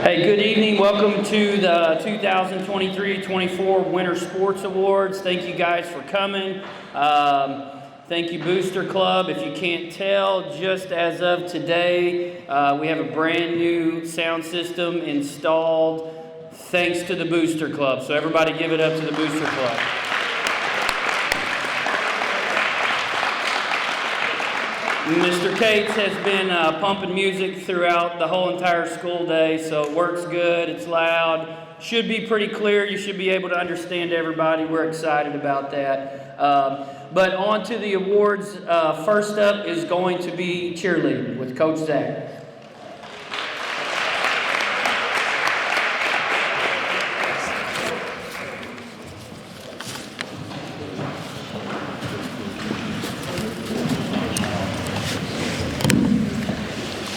Hey, good evening. Welcome to the 2023-24 Winter Sports Awards. Thank you guys for coming. Thank you, Booster Club. If you can't tell, just as of today, we have a brand new sound system installed thanks to the Booster Club. So everybody give it up to the Booster Club. Mr. Cates has been pumping music throughout the whole entire school day, so it works good, it's loud, should be pretty clear, you should be able to understand everybody, we're excited about that. But on to the awards, first up is going to be cheerleading with Coach Zach.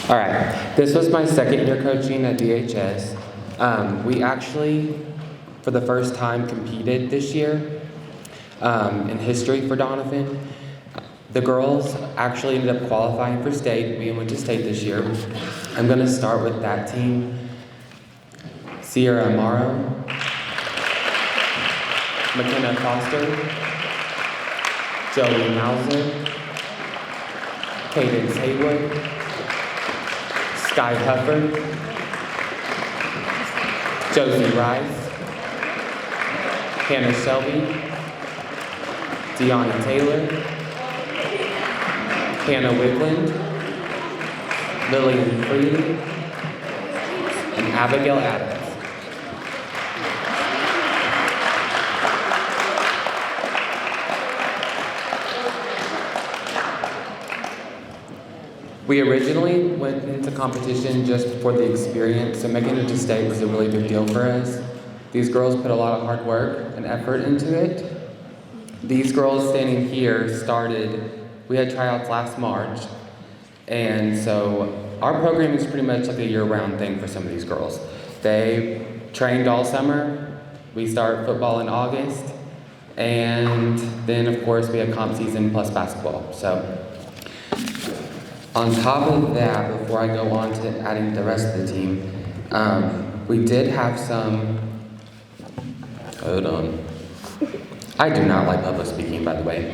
All right, this was my second year coaching at DHS. We actually, for the first time, competed this year in history for Doniphan. The girls actually ended up qualifying for state. We went to state this year. I'm gonna start with that team. Sierra Amaro, McKenna Foster, Joey Mauser, Cadence Haywood, Sky Hufford, Josie Rice, Hannah Shelby, Deanna Taylor, Hannah Wigland, Lillian Freely, and Abigail Adams. We originally went into competition just for the experience, so making it to state was a really big deal for us. These girls put a lot of hard work and effort into it. These girls standing here we had tryouts last March, and so our program is pretty much like a year-round thing for some of these girls. They trained all summer, we start football in August, and then of course we had comp season plus basketball. So on top of that, before I go on to adding the rest of the team, we did have some, hold on. I do not like public speaking, by the way.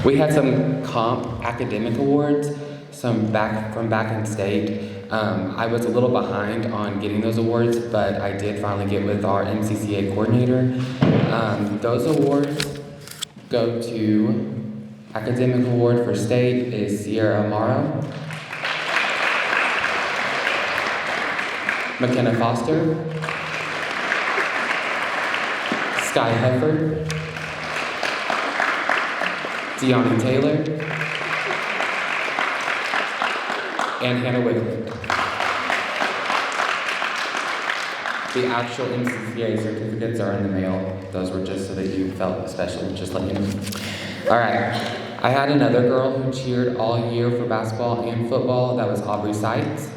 We had some comp academic awards, some from back in state. I was a little behind on getting those awards, but I did finally get with our MCCA coordinator. Those awards go to academic award for state is Sierra Amaro, McKenna Foster, Sky Hufford, Deanna Taylor, and Hannah Wigland. The actual MCCA certificates are in the mail. Those were just so that you felt special, just let you know. All right, I had another girl who cheered all year for basketball and football. That was Aubrey Seitz.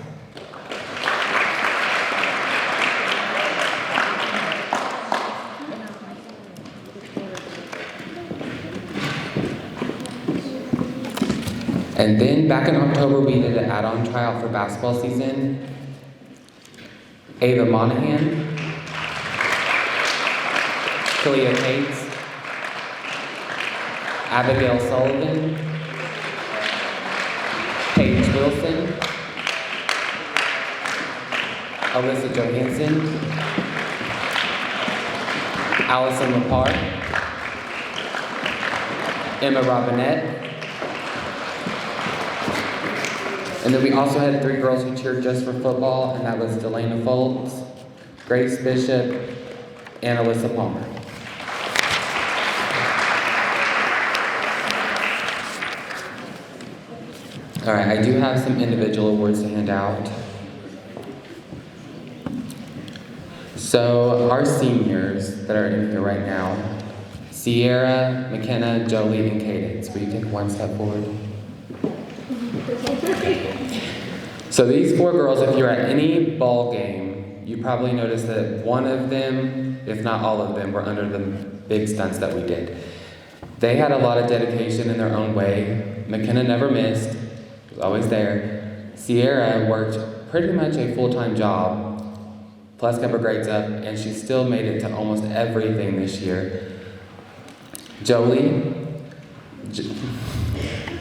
And then back in October, we did an add-on tryout for basketball season. Ava Monahan, Kalia Cates, Abigail Sullivan, Paige Wilson, Alyssa Johansson, Allison Lepard, Emma Robinette, and then we also had 3 girls who cheered just for football, and that was Delana Foltz, Grace Bishop, and Alyssa Palmer. All right, I do have some individual awards to hand out. So our seniors that are in here right now, Sierra, McKenna, Jolie, and Cadence. Will you take one step forward? So these 4 girls, if you're at any ball game, you probably noticed that one of them, if not all of them, were under the big stunts that we did. They had a lot of dedication in their own way. McKenna never missed. Was always there. Sierra worked pretty much a full-time job, plus kept her grades up, and she still made it to almost everything this year. Jolie,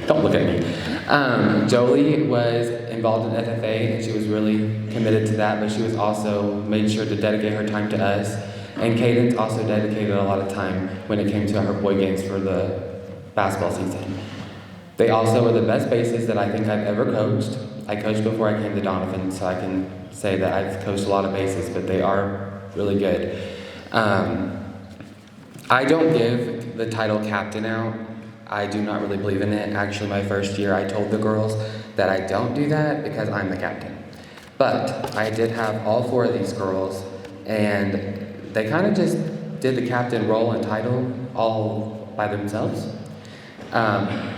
don't look at me. Jolie was involved in FFA, and she was really committed to that, but she was also made sure to dedicate her time to us. And Cadence also dedicated a lot of time when it came to her boy games for the basketball season. They also were the best bases that I think I've ever coached. I coached before I came to Doniphan, so I can say that I've coached a lot of bases, but they are really good. I don't give the title captain out. I do not really believe in it. Actually, my first year, I told the girls that I don't do that because I'm the captain. But I did have all 4 of these girls, and they kind of just did the captain role and title all by themselves.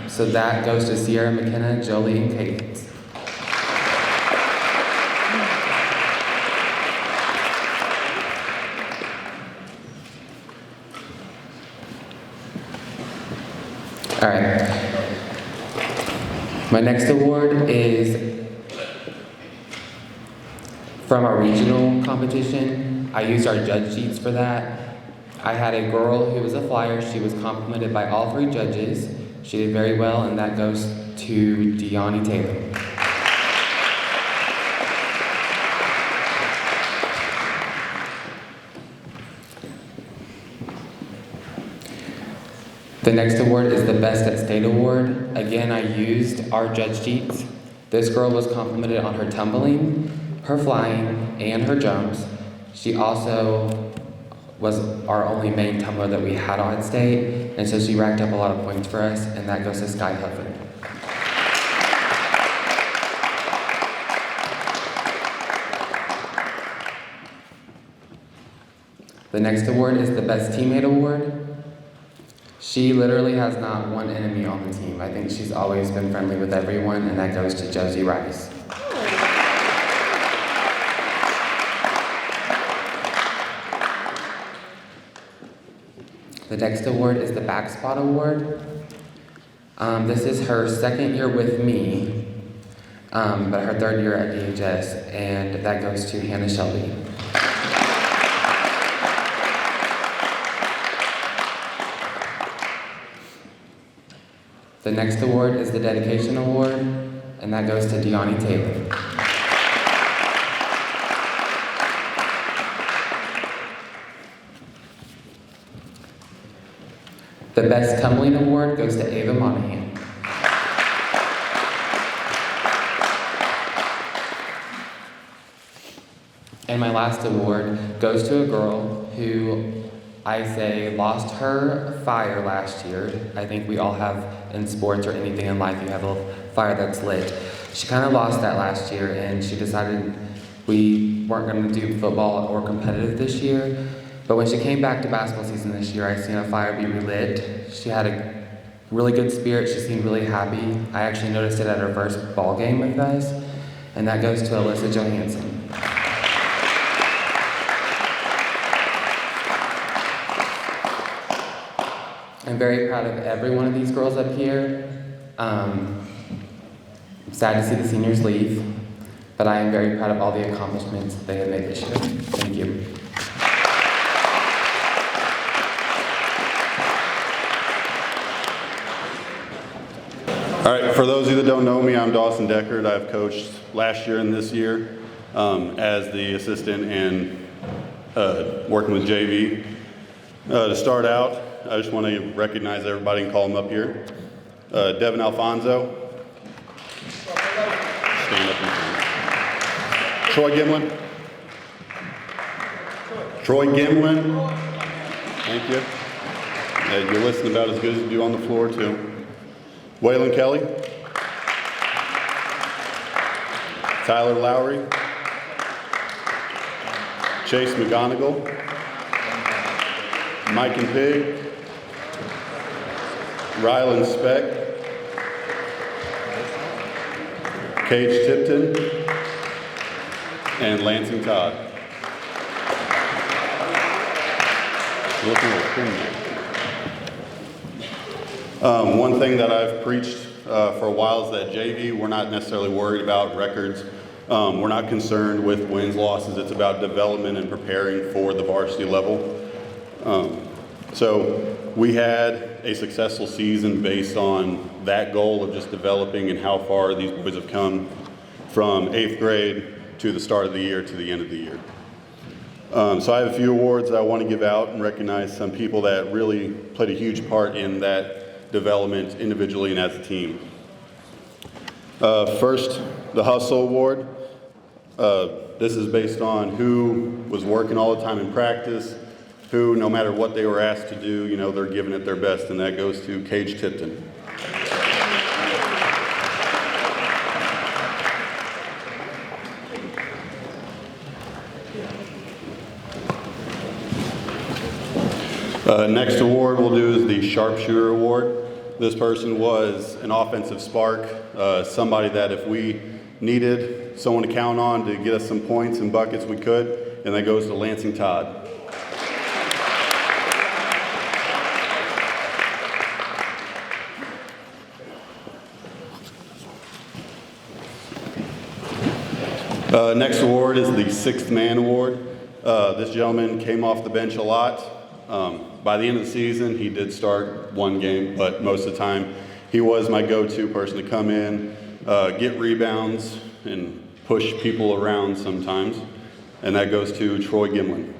So that goes to Sierra, McKenna, Jolie, and Cadence. All right. My next award is from our regional competition. I used our judge sheets for that. I had a girl who was a flyer. She was complimented by all 3 judges. She did very well, and that goes to Deani Taylor. The next award is the Best at State Award. Again, I used our judge sheets. This girl was complimented on her tumbling, her flying, and her jumps. She also was our only main tumbler that we had on state, and so she racked up a lot of points for us, and that goes to Sky Hufford. The next award is the Best Teammate Award. She literally has not one enemy on the team. I think she's always been friendly with everyone, and that goes to Josie Rice. The next award is the Back Spot Award. This is her 2nd year with me, but her 3rd year at DHS, and that goes to Hannah Shelby. The next award is the Dedication Award, and that goes to Deani Taylor. The Best Tumbling Award goes to Ava Monahan. And my last award goes to a girl who I say lost her fire last year. I think we all have in sports or anything in life, you have a fire that's lit. She kind of lost that last year, and she decided we weren't going to do football or competitive this year. But when she came back to basketball season this year, I seen a fire be relit. She had a really good spirit. She seemed really happy. I actually noticed it at her first ball game with us, and that goes to Alyssa Johansson. I'm very proud of every one of these girls up here. Sad to see the seniors leave, but I am very proud of all the accomplishments they have made this year. Thank you. All right, for those of you that don't know me, I'm Dawson Deckard. I've coached last year and this year as the assistant and working with JV. To start out, I just want to recognize everybody and call them up here. Devin Alfonso. Stand up and stand. Troy Gimlin. Troy Gimlin. Thank you. You're listening about as good as you do on the floor, too. Waylon Kelly. Tyler Lowry. Chase McGonigal. Mike and Pig. Rylan Speck. Cage Tipton. And Lansing Todd. Looking at a criminal. One thing that I've preached for a while is that JV, we're not necessarily worried about records We're not concerned with wins, losses. It's about development and preparing for the varsity level. So we had a successful season based on that goal of just developing and how far these boys have come from 8th grade to the start of the year to the end of the year. So I have a few awards that I want to give out and recognize some people that really played a huge part in that development individually and as a team. First, the Hustle Award. This is based on who was working all the time in practice, who, no matter what they were asked to do, you know, they're giving it their best, and that goes to Cage Tipton. Next award we'll do is the Sharpshooter Award. This person was an offensive spark, somebody that if we needed someone to count on to get us some points and buckets, we could, and that goes to Lansing Todd. Next award is the Sixth Man Award. This gentleman came off the bench a lot. By the end of the season, he did start one game, but most of the time, he was my go-to person to come in, get rebounds, and push people around sometimes. And that goes to Troy Gimlin.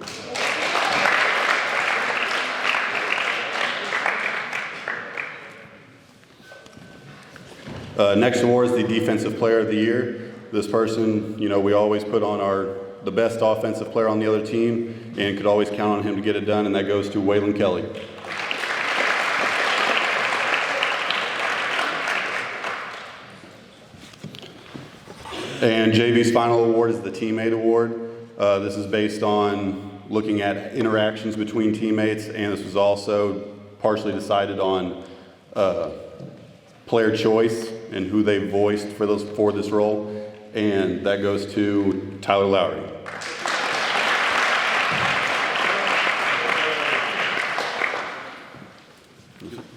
Next award is the Defensive Player of the Year. This person, you know, we always put on the best offensive player on the other team and could always count on him to get it done, and that goes to Waylon Kelly. And JV's final award is the Teammate Award. This is based on looking at interactions between teammates, and this was also partially decided on player choice and who they voiced for this role, and that goes to Tyler Lowry.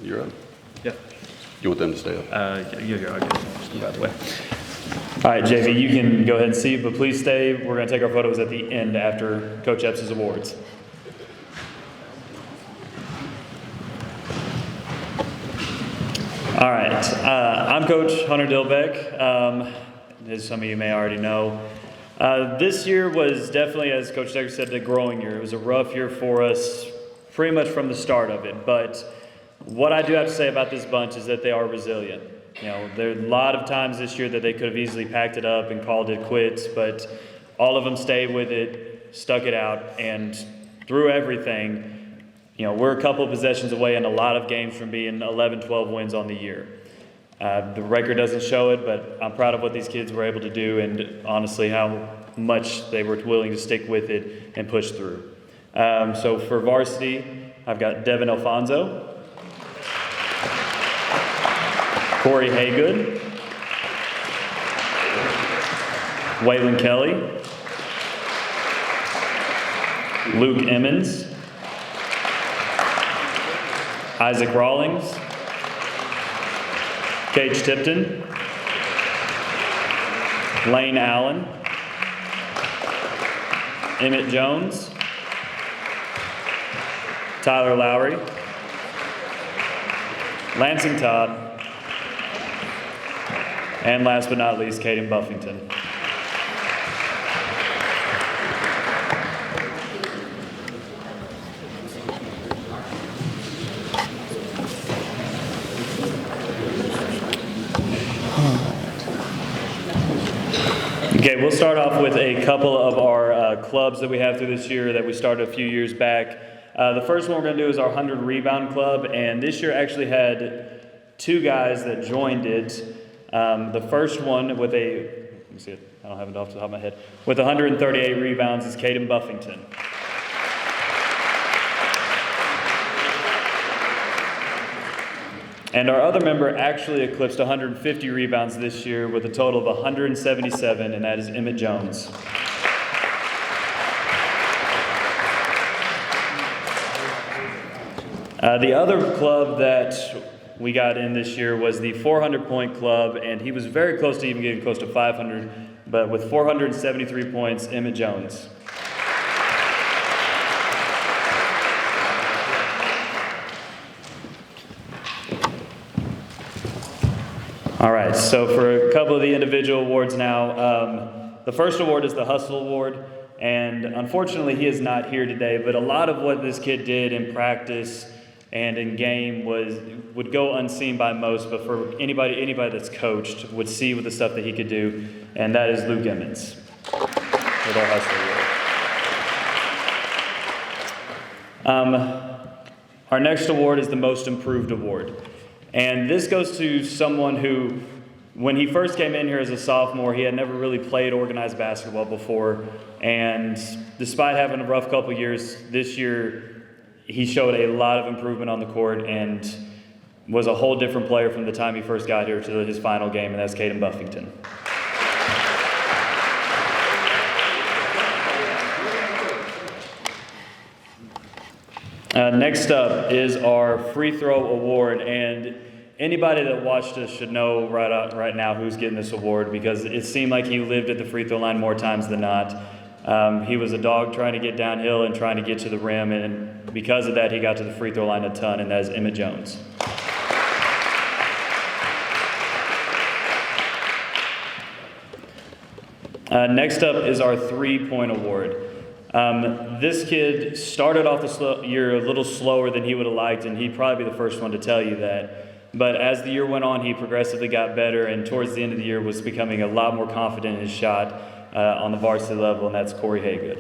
You're up. Yeah. You want them to stay up? You're here. I'll get just move out the way. All right, JV, you can go ahead and see, but please stay. We're going to take our photos at the end after Coach Epps' awards. All right. I'm Coach Hunter Dilbeck. As some of you may already know, this year was definitely, as Coach Decker said, a growing year. It was a rough year for us pretty much from the start of it, but what I do have to say about this bunch is that they are resilient. You know, there are a lot of times this year that they could have easily packed it up and called it quits, but all of them stayed with it, stuck it out, and through everything, you know, we're a couple of possessions away in a lot of games from being 11, 12 wins on the year. The record doesn't show it, but I'm proud of what these kids were able to do and honestly how much they were willing to stick with it and push through. So for varsity, I've got Devin Alfonso, Corey Haygood, Waylon Kelly, Luke Emmons, Isaac Rawlings, Cage Tipton, Lane Allen, Emmett Jones, Tyler Lowry, Lansing Todd, and last but not least, Caden Buffington. Okay, we'll start off with a couple of our clubs that we have through this year that we started a few years back. The first one we're going to do is our 100 Rebound Club, and this year actually had two guys that joined it. The first one with let me see it, I don't have it off the top of my head, with 138 rebounds is Caden Buffington. And our other member actually eclipsed 150 rebounds this year with a total of 177, and that is Emmett Jones. The other club that we got in this year was the 400 Point Club, and he was very close to even getting close to 500 But with 473 points, Emmett Jones. All right, so for a couple of the individual awards now, the first award is the Hustle Award, and unfortunately he is not here today, but a lot of what this kid did in practice and in game would go unseen by most, but for anybody that's coached would see with the stuff that he could do, and that is Luke Emmons with our Hustle Award. Our next award is the Most Improved Award. And this goes to someone who, when he first came in here as a sophomore, he had never really played organized basketball before. And despite having a rough couple years, this year he showed a lot of improvement on the court and was a whole different player from the time he first got here to his final game, and that's Caden Buffington. Next up is our free throw award, and anybody that watched us should know right now who's getting this award, because it seemed like he lived at the free throw line more times than not. He was a dog trying to get downhill and trying to get to the rim, and because of that he got to the free throw line a ton, and that is Emmett Jones. Next up is our 3-point award. This kid started off the year a little slower than he would have liked, and he'd probably be the first one to tell you that. But as the year went on, he progressively got better, and towards the end of the year was becoming a lot more confident in his shot on the varsity level, and that's Corey Haygood.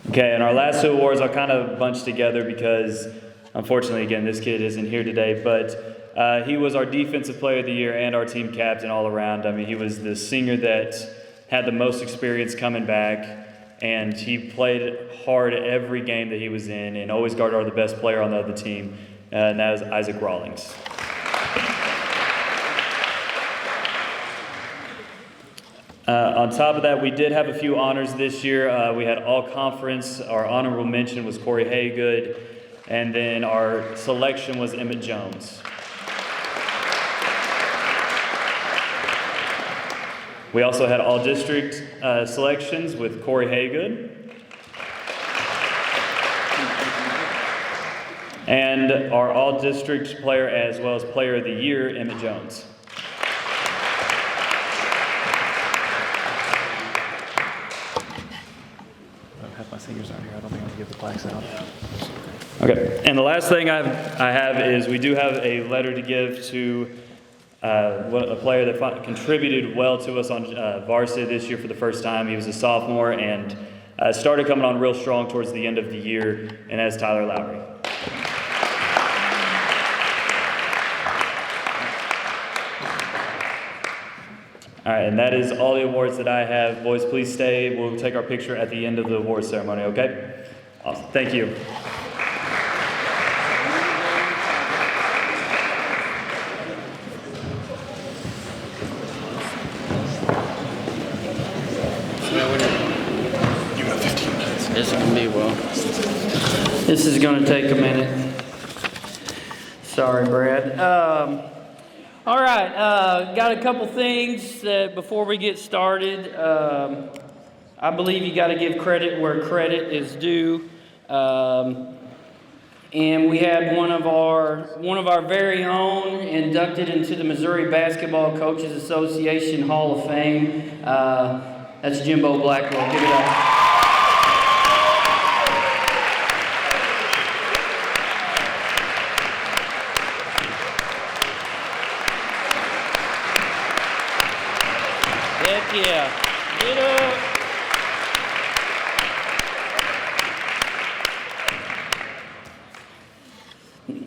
Okay, and our last two awards are kind of bunched together because, unfortunately, again, this kid isn't here today, but he was our Defensive Player of the Year and our team captain all around. I mean, he was the senior that had the most experience coming back, and he played hard every game that he was in and always guarded the best player on the other team, and that is Isaac Rawlings. On top of that, we did have a few honors this year. We had all conference. Our honorable mention was Corey Haygood, and then our selection was Emmett Jones. We also had all district selections with Corey Haygood. And our all district player as well as player of the year, Emmett Jones. My singers aren't here. I don't think I'm going to get the plaques out. Okay, and the last thing I have is we do have a letter to give to a player that contributed well to us on varsity this year for the first time. He was a sophomore and started coming on real strong towards the end of the year, and that's Tyler Lowry. All right, and that is all the awards that I have. Boys, please stay. We'll take our picture at the end of the awards ceremony, okay? Awesome. Thank you. This can be well. This is going to take a minute. Sorry, Brad. All right, got a couple things that before we get started. I believe you got to give credit where credit is due. And we had one of our very own inducted into the Missouri Basketball Coaches Association Hall of Fame. That's Jimbo Blackwell. Give it up. Yeah, get up.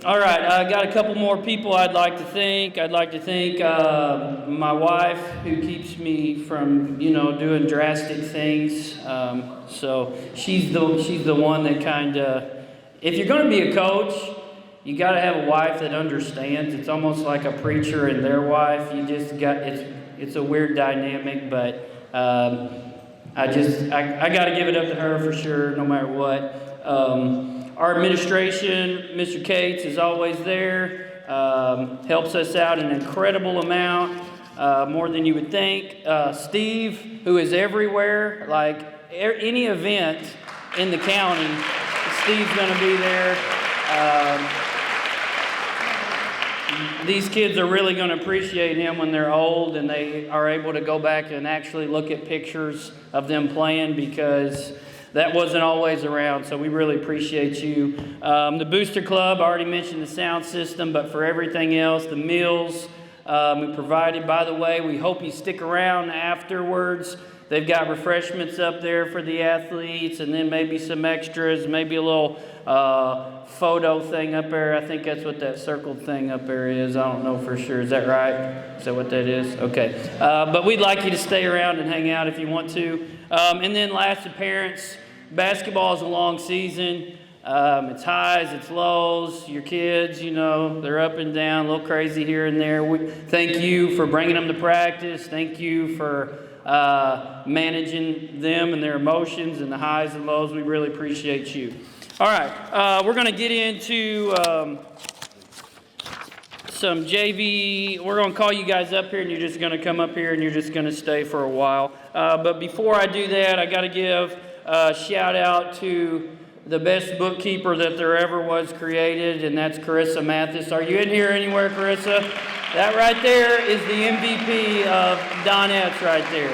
All right, I got a couple more people I'd like to thank. I'd like to thank my wife, who keeps me from, doing drastic things. So she's the one that kind of, if you're going to be a coach, you got to have a wife that understands. It's almost like a preacher and their wife. It's a weird dynamic, but I got to give it up to her for sure, no matter what. Our administration, Mr. Cates, is always there. helps us out an incredible amount, more than you would think. Steve, who is everywhere, like any event in the county, Steve's going to be there. These kids are really going to appreciate him when they're old and they are able to go back and actually look at pictures of them playing, because that wasn't always around, so we really appreciate you. The Booster Club, I already mentioned the sound system, but for everything else, the meals we provided. By the way, we hope you stick around afterwards. They've got refreshments up there for the athletes, and then maybe some extras, maybe a little photo thing up there. I think that's what that circled thing up there is. I don't know for sure. Is that right? Is that what that is? Okay. But we'd like you to stay around and hang out if you want to. And then last, the parents. Basketball is a long season. It's highs, it's lows. Your kids, you know, they're up and down, a little crazy here and there. Thank you for bringing them to practice. Thank you for managing them and their emotions and the highs and lows. We really appreciate you. All right, we're going to get into some JV. We're going to call you guys up here, and you're just going to come up here, and you're just going to stay for a while. But before I do that, I got to give a shout out to the best bookkeeper that there ever was created, and that's Carissa Mathis. Are you in here anywhere, Carissa? That right there is the MVP of Donettes right there.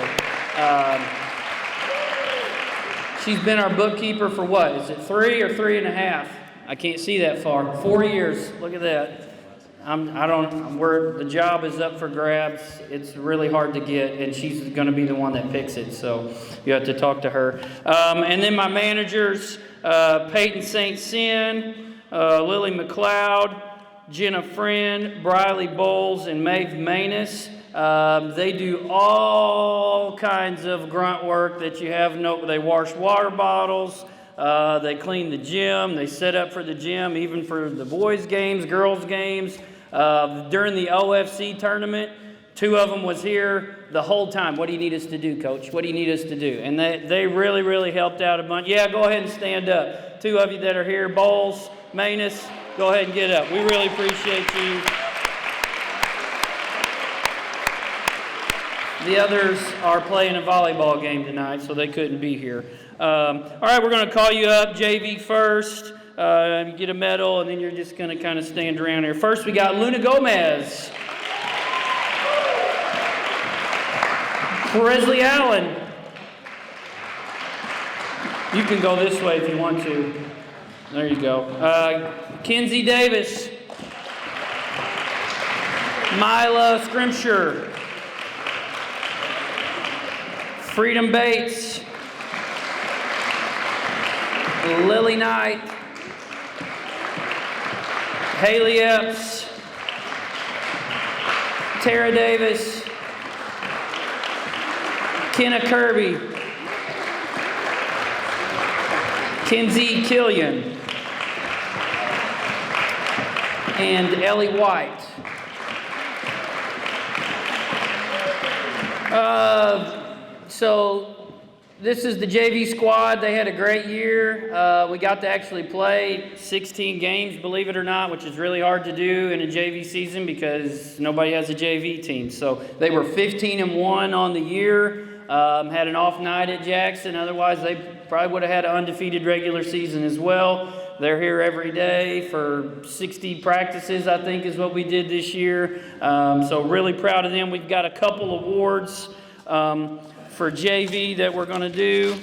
She's been our bookkeeper for what? Is it 3 or 3.5? I can't see that far. 4 years. Look at that. The job is up for grabs. It's really hard to get, and she's going to be the one that picks it. So you have to talk to her. And then my managers, Peyton St. Cyr, Lily McLeod, Jenna Friend, Briley Bowles, and Maeve Manus. They do all kinds of grunt work that you have. They wash water bottles. They clean the gym. They set up for the gym, even for the boys' games, girls' games. During the OFC tournament, 2 of them was here the whole time. What do you need us to do, Coach? What do you need us to do? And they really, really helped out a bunch. Yeah, go ahead and stand up. 2 of you that are here, Bowles, Manus, go ahead and get up. We really appreciate you. The others are playing a volleyball game tonight, so they couldn't be here. All right, we're going to call you up, JV first. You get a medal, and then you're just going to kind of stand around here. First, we got Luna Gomez. Presley Allen. You can go this way if you want to. There you go. Kenzie Davis. Mila Scrimshire. Freedom Bates. Lily Knight. Haley Epps. Tara Davis. Kenna Kirby. Kenzie Killian. And Ellie White. So this is the JV squad. They had a great year. We got to actually play 16 games, believe it or not, which is really hard to do in a JV season because nobody has a JV team. So they were 15-1 on the year. Had an off night at Jackson. Otherwise, they probably would have had an undefeated regular season as well. They're here every day for 60 practices, I think, is what we did this year. So really proud of them. We've got a couple awards for JV that we're going to do.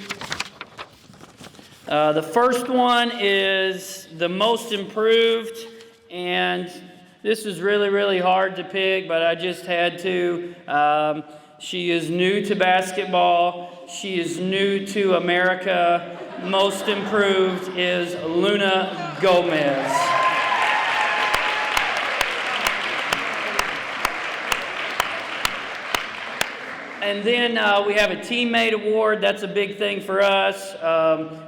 The first one is the most improved, and this is really, really hard to pick, but I just had to. She is new to basketball. She is new to America. Most improved is Luna Gomez. And then we have a teammate award. That's a big thing for us.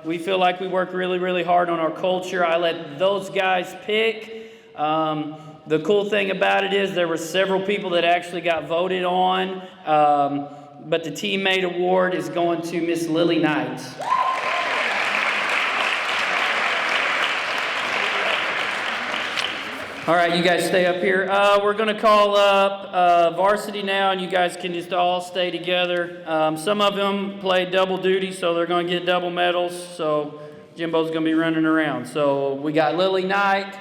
We feel like we work really, really hard on our culture. I let those guys pick. The cool thing about it is there were several people that actually got voted on. But the teammate award is going to Miss Lily Knight. All right, you guys stay up here. We're going to call up varsity now, and you guys can just all stay together. Some of them play double duty, so they're going to get double medals. So Jimbo's going to be running around. So we got Lily Knight,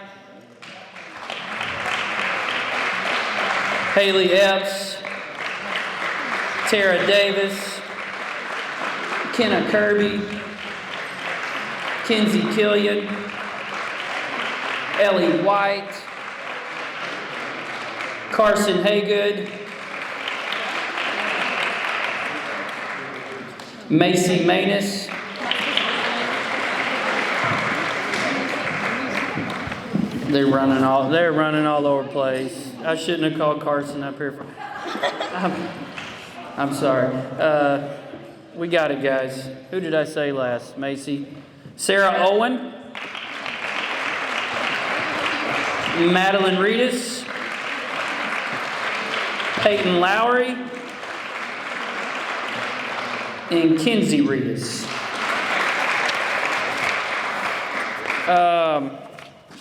Haley Epps, Tara Davis, Kenna Kirby, Kenzie Killian, Ellie White, Carson Haygood, Macy Manus, they're running all over the place. I shouldn't have called Carson up here. I'm sorry. We got it, guys. Who did I say last? Macy. Sarah Owen. Madeline Reedus. Peyton Lowry. And Kinsey Reedus. I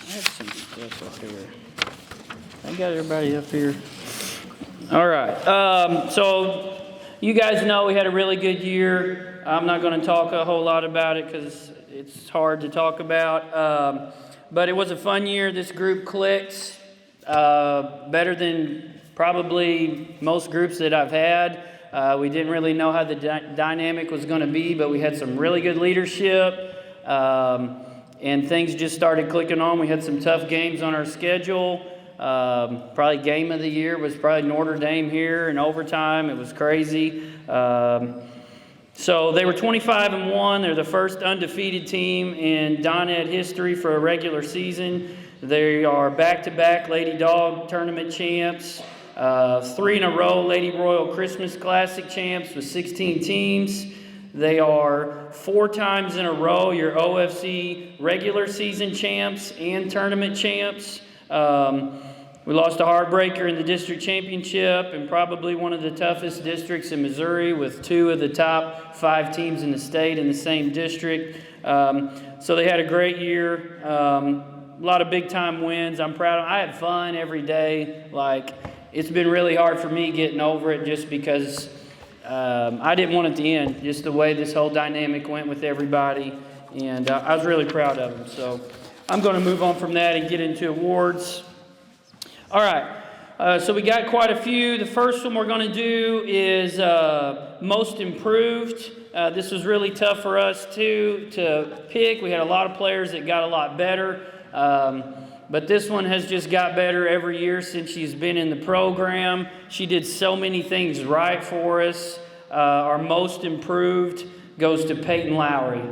have some stuff up here. I got everybody up here. All right. So you guys know we had a really good year. I'm not going to talk a whole lot about it because it's hard to talk about. But it was a fun year. This group clicked better than probably most groups that I've had. We didn't really know how the dynamic was going to be, but we had some really good leadership. And things just started clicking on. We had some tough games on our schedule. Probably game of the year was probably Notre Dame here in overtime. It was crazy. So they were 25-1. They're the first undefeated team in Donnet history for a regular season. They are back-to-back Lady Dog tournament champs. 3 in a row Lady Royal Christmas Classic champs with 16 teams. They are 4 times in a row your OFC regular season champs and tournament champs. We lost a heartbreaker in the district championship and probably one of the toughest districts in Missouri with 2 of the top 5 teams in the state in the same district. So they had a great year. A lot of big-time wins. I'm proud of them. I had fun every day. It's been really hard for me getting over it just because I didn't want it to end, just the way this whole dynamic went with everybody. And I was really proud of them. So I'm going to move on from that and get into awards. All right, so we got quite a few. The first one we're going to do is Most Improved. This was really tough for us, too, to pick. We had a lot of players that got a lot better. But this one has just got better every year since she's been in the program. She did so many things right for us. Our Most Improved goes to Peyton Lowry.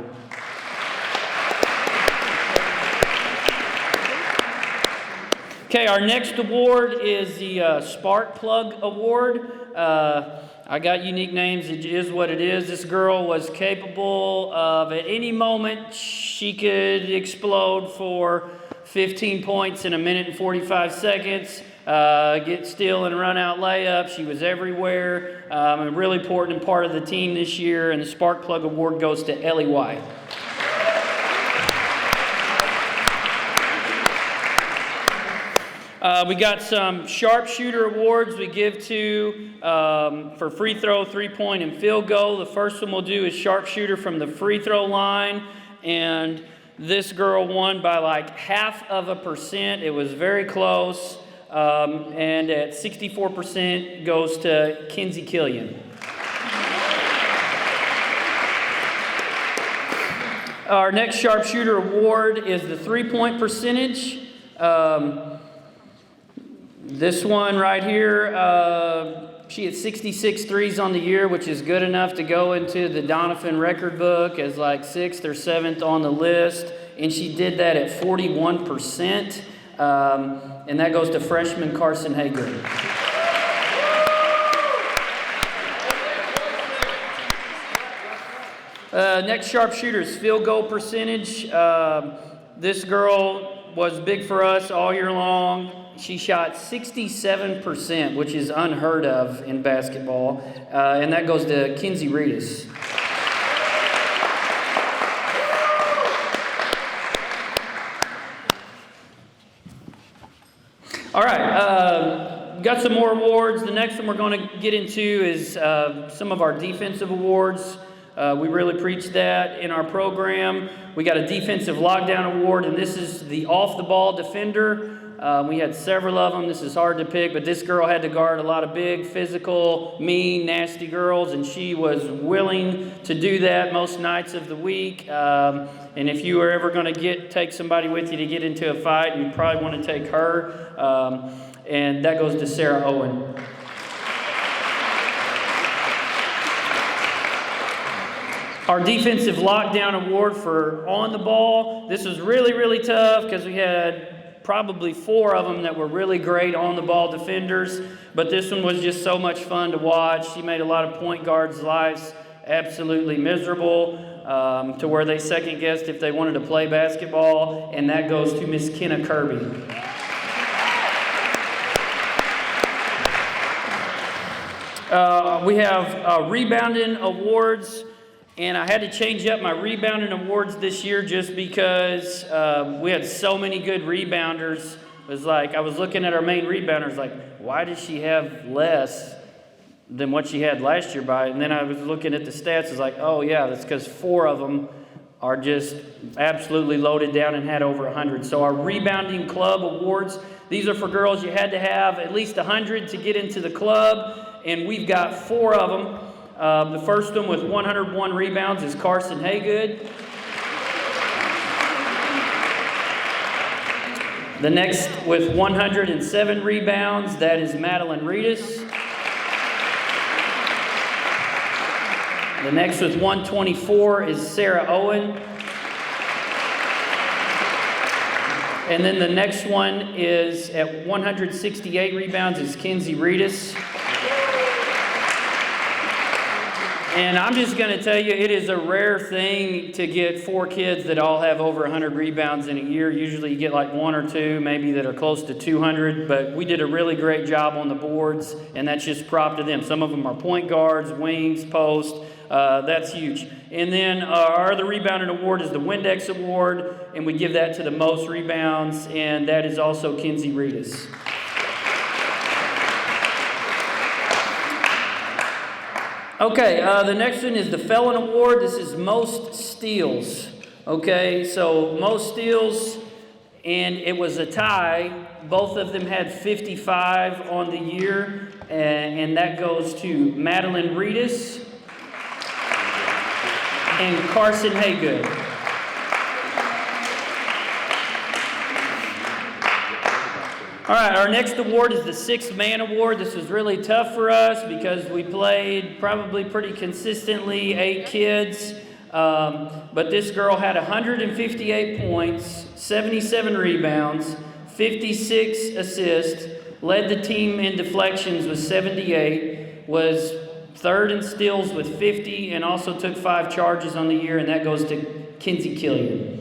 Okay, our next award is the Spark Plug Award. I got unique names. It is what it is. This girl was capable of, at any moment, she could explode for 15 points in 1 minute and 45 seconds, get steal and run out layup. She was everywhere. A really important part of the team this year, and the Spark Plug Award goes to Ellie White. We got some sharpshooter awards we give to for free throw, 3-point, and field goal. The first one we'll do is sharpshooter from the free throw line, and this girl won by 0.5%. It was very close, and at 64% goes to Kinsey Killian. Our next sharpshooter award is the 3-point percentage. This one right here, she had 66 threes on the year, which is good enough to go into the Doniphan record book as 6th or 7th on the list. And she did that at 41%. And that goes to freshman Carson Haygood. Next sharpshooter is field goal percentage. This girl was big for us all year long. She shot 67%, which is unheard of in basketball, and that goes to Kinsey Reedus. All right, got some more awards. The next one we're going to get into is some of our defensive awards. We really preach that in our program. We got a defensive lockdown award, and this is the off-the-ball defender. We had several of them. This is hard to pick, but this girl had to guard a lot of big, physical, mean, nasty girls, and she was willing to do that most nights of the week. And if you were ever going to take somebody with you to get into a fight, you'd probably want to take her. And that goes to Sarah Owen. Our defensive lockdown award for on the ball. This was really, really tough because we had probably 4 of them that were really great on the ball defenders, but this one was just so much fun to watch. She made a lot of point guards' lives absolutely miserable, to where they second guessed if they wanted to play basketball, and that goes to Miss Kenna Kirby. We have rebounding awards. And I had to change up my rebounding awards this year just because we had so many good rebounders. It was like, I was looking at our main rebounders, like, why does she have less than what she had last year by? And then I was looking at the stats, it's like, oh yeah, that's because 4 of them are just absolutely loaded down and had over 100. So our rebounding club awards, these are for girls. You had to have at least 100 to get into the club, and we've got 4 of them. The first one with 101 rebounds is Carson Haygood. The next with 107 rebounds, that is Madeline Reedus. The next with 124 is Sarah Owen. And then the next one is at 168 rebounds is Kenzie Reedus. And I'm just going to tell you, it is a rare thing to get 4 kids that all have over 100 rebounds in a year. Usually you get like 1 or 2, maybe that are close to 200. But we did a really great job on the boards, and that's just prop to them. Some of them are point guards, wings, post. That's huge. And then our other rebounding award is the Windex Award, and we give that to the most rebounds, and that is also Kenzie Reedus. Okay, the next one is the Felon Award. This is most steals. Okay, so most steals, and it was a tie. Both of them had 55 on the year, and that goes to Madeline Reedus and Carson Haygood. All right, our next award is the Sixth Man Award. This was really tough for us because we played probably pretty consistently 8 kids. But this girl had 158 points, 77 rebounds, 56 assists, led the team in deflections with 78, was 3rd in steals with 50, and also took 5 charges on the year, and that goes to Kinsey Killian.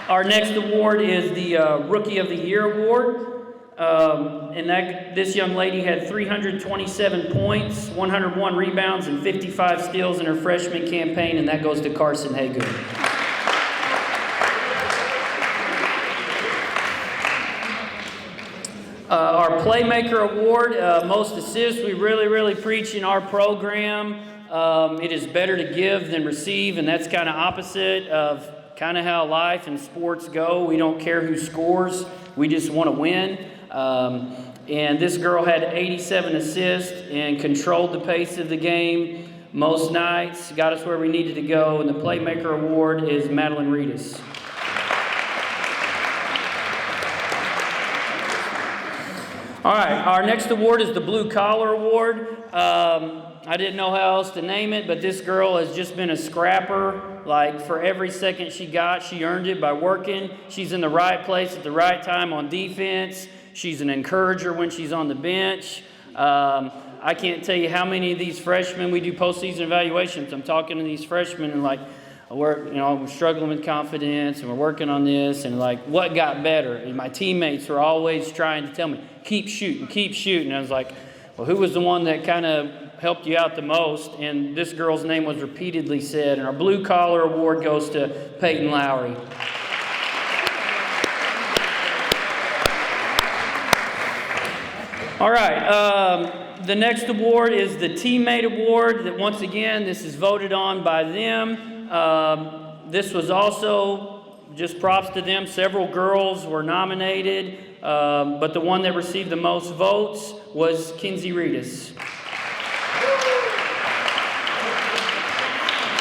Our next award is the Rookie of the Year Award. This young lady had 327 points, 101 rebounds, and 55 steals in her freshman campaign, and that goes to Carson Haygood. Our Playmaker Award, most assists, we really preach in our program. It is better to give than receive, and that's kind of opposite of kind of how life and sports go. We don't care who scores. We just want to win. And this girl had 87 assists and controlled the pace of the game most nights, got us where we needed to go. And the Playmaker Award is Madeline Reedus. All right, our next award is the Blue Collar Award. I didn't know how else to name it, but this girl has just been a scrapper. Like, for every second she got, she earned it by working. She's in the right place at the right time on defense. She's an encourager when she's on the bench. I can't tell you how many of these freshmen, we do postseason evaluations. I'm talking to these freshmen and like, we're struggling with confidence and we're working on this, and like, what got better? And my teammates were always trying to tell me, keep shooting. And I was like, well, who was the one that kind of helped you out the most? And this girl's name was repeatedly said. And our Blue Collar Award goes to Peyton Lowry. All right, the next award is the Teammate Award. That once again, this is voted on by them. This was also just props to them. Several girls were nominated, but the one that received the most votes was Kinsey Reedus.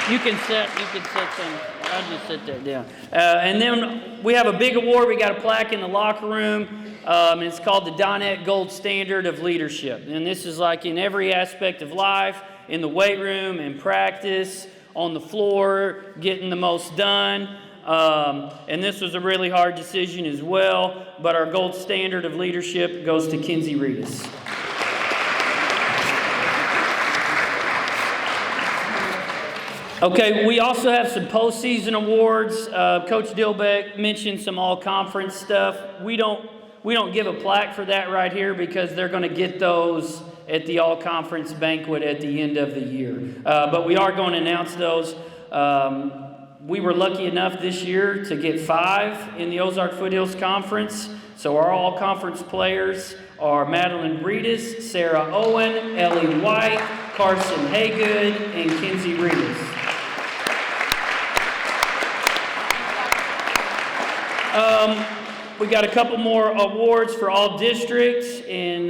You can sit some. I'll just sit there down. And then we have a big award. We got a plaque in the locker room. And it's called the Donette Gold Standard of Leadership. And this is like in every aspect of life, in the weight room, in practice, on the floor, getting the most done. And this was a really hard decision as well. But our gold standard of leadership goes to Kinsey Reedus. Okay, we also have some postseason awards. Coach Dilbeck mentioned some all-conference stuff. We don't give a plaque for that right here because they're going to get those at the all-conference banquet at the end of the year. But we are going to announce those. We were lucky enough this year to get 5 in the Ozark Foothills Conference. So our all-conference players are Madeline Reedus, Sarah Owen, Ellie White, Carson Haygood, and Kinsey Reedus. We got a couple more awards for all districts, and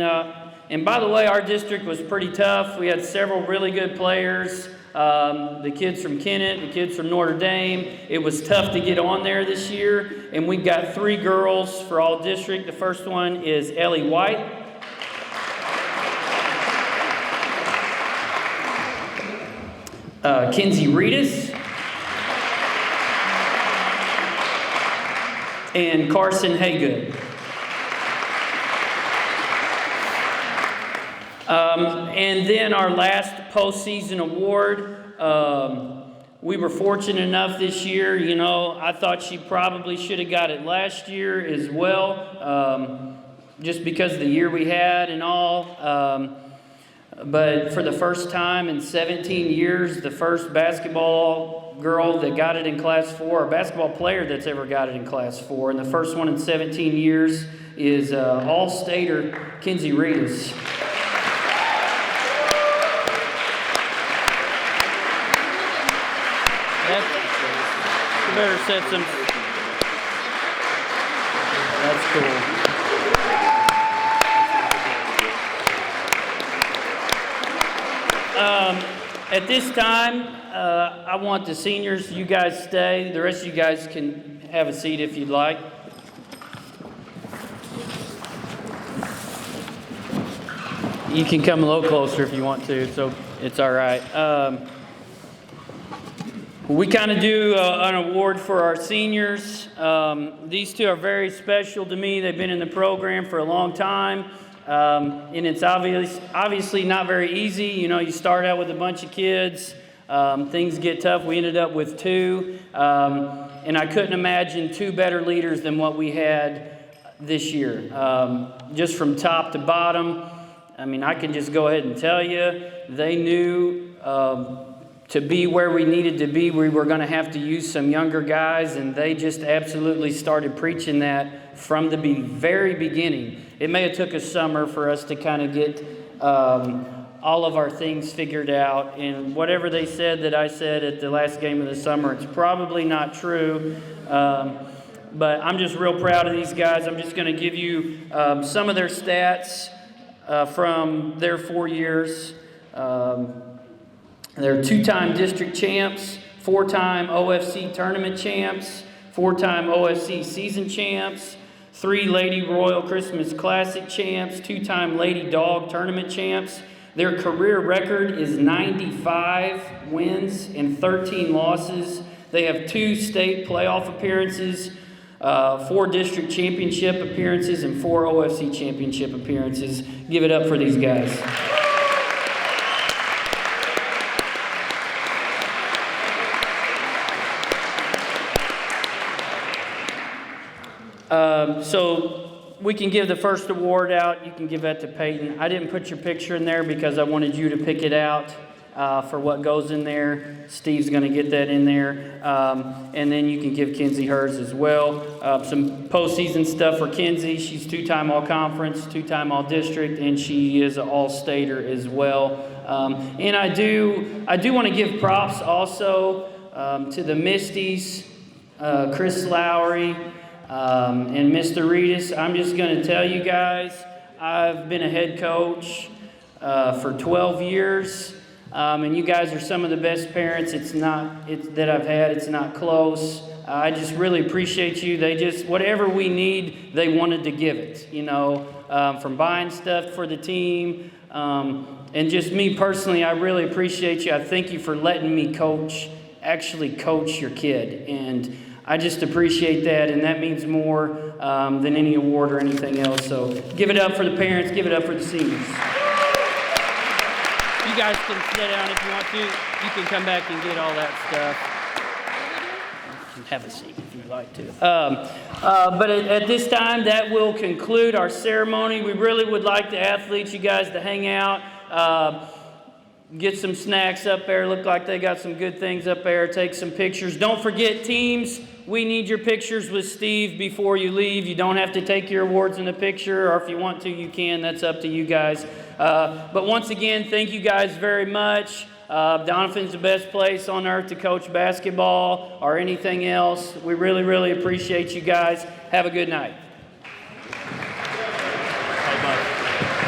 by the way, our district was pretty tough. We had several really good players. The kids from Kennett, the kids from Notre Dame. It was tough to get on there this year, and we got 3 girls for all district. The first one is Ellie White. Kinsey Reedus. And Carson Haygood. And then our last postseason award, we were fortunate enough this year, I thought she probably should have got it last year as well, just because of the year we had and all. But for the first time in 17 years, the first basketball girl that got it in Class 4, or basketball player that's ever got it in Class 4, and the first one in 17 years is All-Stater Kinsey Reedus. You better set some. That's cool. At this time, I want the seniors, you guys stay. The rest of you guys can have a seat if you'd like. You can come a little closer if you want to, so it's all right. We kind of do an award for our seniors. These 2 are very special to me. They've been in the program for a long time. And it's obviously not very easy. You start out with a bunch of kids. Things get tough. We ended up with 2. And I couldn't imagine 2 better leaders than what we had this year. Just from top to bottom. I mean, I can just go ahead and tell you, they knew to be where we needed to be, we were going to have to use some younger guys, and they just absolutely started preaching that from the very beginning. It may have took a summer for us to kind of get all of our things figured out, and whatever they said that I said at the last game of the summer, it's probably not true, but I'm just real proud of these guys. I'm just going to give you some of their stats from their 4 years. They're 2-time district champs, 4-time OFC tournament champs, 4-time OFC season champs, 3 Lady Royal Christmas Classic champs, 2-time Lady Dog tournament champs. Their career record is 95 wins and 13 losses. They have 2 state playoff appearances, 4 district championship appearances, and 4 OFC championship appearances. Give it up for these guys. So we can give the first award out. You can give that to Peyton. I didn't put your picture in there because I wanted you to pick it out. for what goes in there. Steve's going to get that in there. And then you can give Kinsey hers as well. Some postseason stuff for Kinsey. She's 2-time All-Conference, 2-time All-District, and she is an All-Stater as well. And I do want to give props also to the Misties, Chris Lowry, and Mr. Reedus. I'm just going to tell you guys, I've been a head coach for 12 years, and you guys are some of the best parents that I've had. It's not close. I just really appreciate you. They just, whatever we need, they wanted to give it, from buying stuff for the team. And just me personally, I really appreciate you. I thank you for letting me actually coach your kid. And I just appreciate that, and that means more than any award or anything else. So give it up for the parents, give it up for the seniors. You guys can sit down if you want to. You can come back and get all that stuff. You can have a seat if you'd like to. But at this time, that will conclude our ceremony. We really would like the athletes, you guys, to hang out. Get some snacks up there. Look like they got some good things up there. Take some pictures. Don't forget, teams, we need your pictures with Steve before you leave. You don't have to take your awards in the picture, or if you want to, you can. That's up to you guys. But once again, thank you guys very much. Doniphan's the best place on earth to coach basketball or anything else. We really, really appreciate you guys. Have a good night.